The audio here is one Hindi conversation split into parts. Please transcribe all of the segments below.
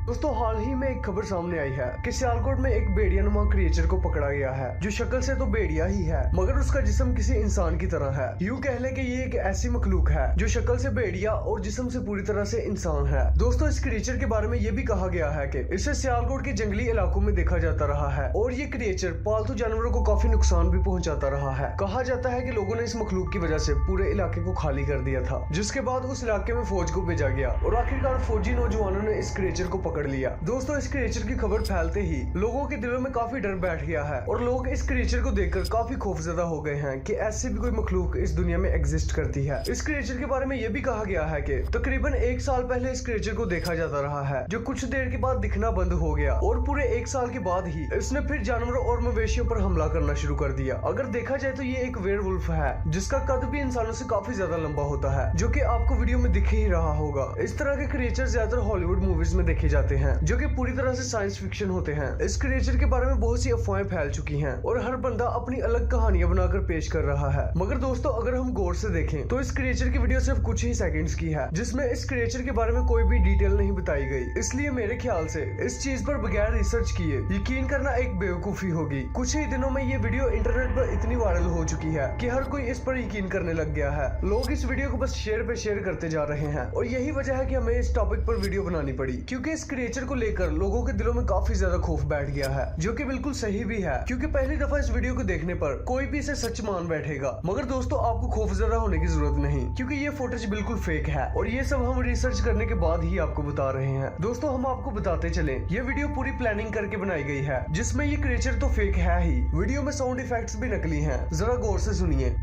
दोस्तों हाल ही में एक खबर सामने आई है कि सियालकोट में एक भेड़िया क्रिएचर को पकड़ा गया है जो शक्ल से तो भेड़िया ही है मगर उसका जिस्म किसी इंसान की तरह है। यूं कह ले कि ये एक ऐसी मखलूक है जो शक्ल से भेड़िया और जिस्म से पूरी तरह से इंसान है। दोस्तों इस क्रिएचर के बारे में ये भी कहा गया है कि इसे सियालकोट के जंगली इलाकों में देखा जाता रहा है और ये क्रिएचर पालतू जानवरों को काफी नुकसान भी पहुंचाता रहा है। कहा जाता है कि लोगों ने इस मखलूक की वजह से पूरे इलाके को खाली कर दिया था, जिसके बाद उस इलाके में फौज को भेजा गया और आखिरकार फौजी नौजवानों ने इस क्रिएचर को पकड़ लिया। दोस्तों इस क्रिएचर की खबर फैलते ही लोगों के दिलों में काफी डर बैठ गया है और लोग इस क्रिएचर को देखकर काफी खौफजदा हो गए हैं कि ऐसी भी कोई मखलूक इस दुनिया में एग्जिस्ट करती है। इस क्रिएचर के बारे में यह भी कहा गया है कि तकरीबन 1 साल पहले इस क्रिएचर को देखा जाता रहा है जो कुछ देर के बाद दिखना बंद हो गया और पूरे 1 साल के बाद ही इसने फिर जानवरों और मवेशियों पर हमला करना शुरू कर दिया। अगर देखा जाए तो ये एक वेयरवुल्फ है जिसका कद भी इंसानों से काफी ज्यादा लंबा होता है, जो कि आपको वीडियो में दिख ही रहा होगा। इस तरह के क्रिएचर ज्यादातर हॉलीवुड मूवीज में देखे जाते हैं जो कि पूरी तरह से साइंस फिक्शन होते हैं। इस क्रिएचर के बारे में बहुत सी अफवाहें फैल चुकी हैं और हर बंदा अपनी अलग कहानियां बनाकर पेश कर रहा है। मगर दोस्तों अगर हम गौर से देखें तो इस क्रिएचर की वीडियो सिर्फ कुछ ही सेकंड्स की है जिसमें इस क्रिएचर के बारे में कोई भी डिटेल नहीं बताई गई। इसलिए मेरे ख्याल से इस चीज पर बगैर रिसर्च किए यकीन करना एक बेवकूफी होगी। कुछ ही दिनों में ये वीडियो इंटरनेट पर इतनी वायरल हो चुकी है कि हर कोई इस पर यकीन करने लग गया है। लोग इस वीडियो को बस शेयर पे शेयर करते जा रहे हैं और यही वजह है कि हमें इस टॉपिक पर वीडियो बनानी पड़ी, क्योंकि इस क्रिएचर को लेकर लोगों के दिलों में काफी ज्यादा खौफ बैठ गया है, जो कि बिल्कुल सही भी है क्योंकि पहली दफा इस वीडियो को देखने पर कोई भी इसे सच मान बैठेगा। मगर दोस्तों आपको खौफजदा होने की जरूरत नहीं, क्योंकि ये फुटेज बिल्कुल फेक है और ये सब हम रिसर्च करने के बाद ही आपको बता रहे हैं। दोस्तों हम आपको बताते चले ये वीडियो पूरी प्लानिंग करके बनाई गई है जिसमें ये क्रिएचर तो फेक है ही, वीडियो में साउंड इफेक्ट्स भी नकली हैं। जरा गौर से सुनिए।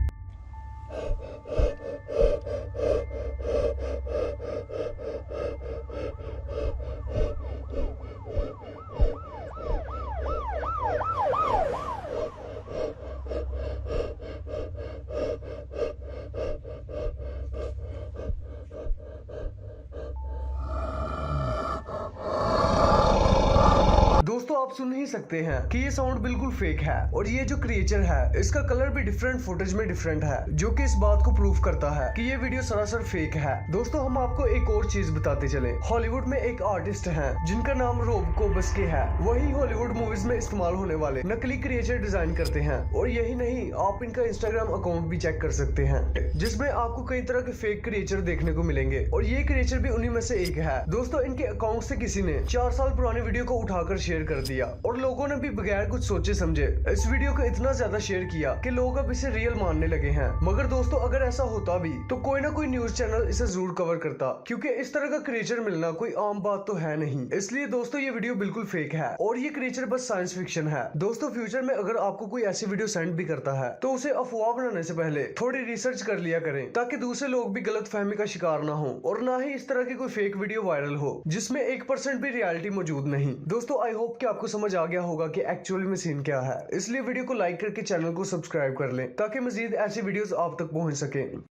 दोस्तों आप सुन ही सकते हैं कि ये साउंड बिल्कुल फेक है और ये जो क्रिएचर है इसका कलर भी डिफरेंट फुटेज में डिफरेंट है, जो कि इस बात को प्रूव करता है कि ये वीडियो सरासर फेक है। दोस्तों हम आपको एक और चीज बताते चले। हॉलीवुड में एक आर्टिस्ट है जिनका नाम रोब कोबस्के है, वही हॉलीवुड मूवीज में इस्तेमाल होने वाले नकली क्रिएचर डिजाइन करते हैं और यही नहीं आप इनका इंस्टाग्राम अकाउंट भी चेक कर सकते हैं जिसमें आपको कई तरह के फेक क्रिएचर देखने को मिलेंगे और ये क्रिएचर भी उन्हीं में से एक है। दोस्तों इनके अकाउंट से किसी ने 4 साल पुरानी वीडियो को उठाकर शेयर कर दिया और लोगों ने भी बगैर कुछ सोचे समझे इस वीडियो को इतना ज्यादा शेयर किया कि लोग अब इसे रियल मानने लगे हैं। मगर दोस्तों अगर ऐसा होता भी तो कोई ना कोई न्यूज चैनल इसे जरूर कवर करता, क्योंकि इस तरह का क्रिएचर मिलना कोई आम बात तो है नहीं। इसलिए दोस्तों ये वीडियो बिल्कुल फेक है और ये क्रिएचर बस साइंस फिक्शन है। दोस्तों फ्यूचर में अगर आपको कोई ऐसी वीडियो सेंड भी करता है तो उसे अफवाह बनाने से पहले थोड़ी रिसर्च कर लिया करें ताकि दूसरे लोग भी गलत फहमी का शिकार ना हो और ना ही इस तरह की कोई फेक वीडियो वायरल हो जिसमें 1% भी रियलिटी मौजूद नहीं। दोस्तों आई होप कि आपको समझ आ गया होगा कि एक्चुअली में सीन क्या है, इसलिए वीडियो को लाइक करके चैनल को सब्सक्राइब कर लें ताकि मजीद ऐसी वीडियोस आप तक पहुंच सके।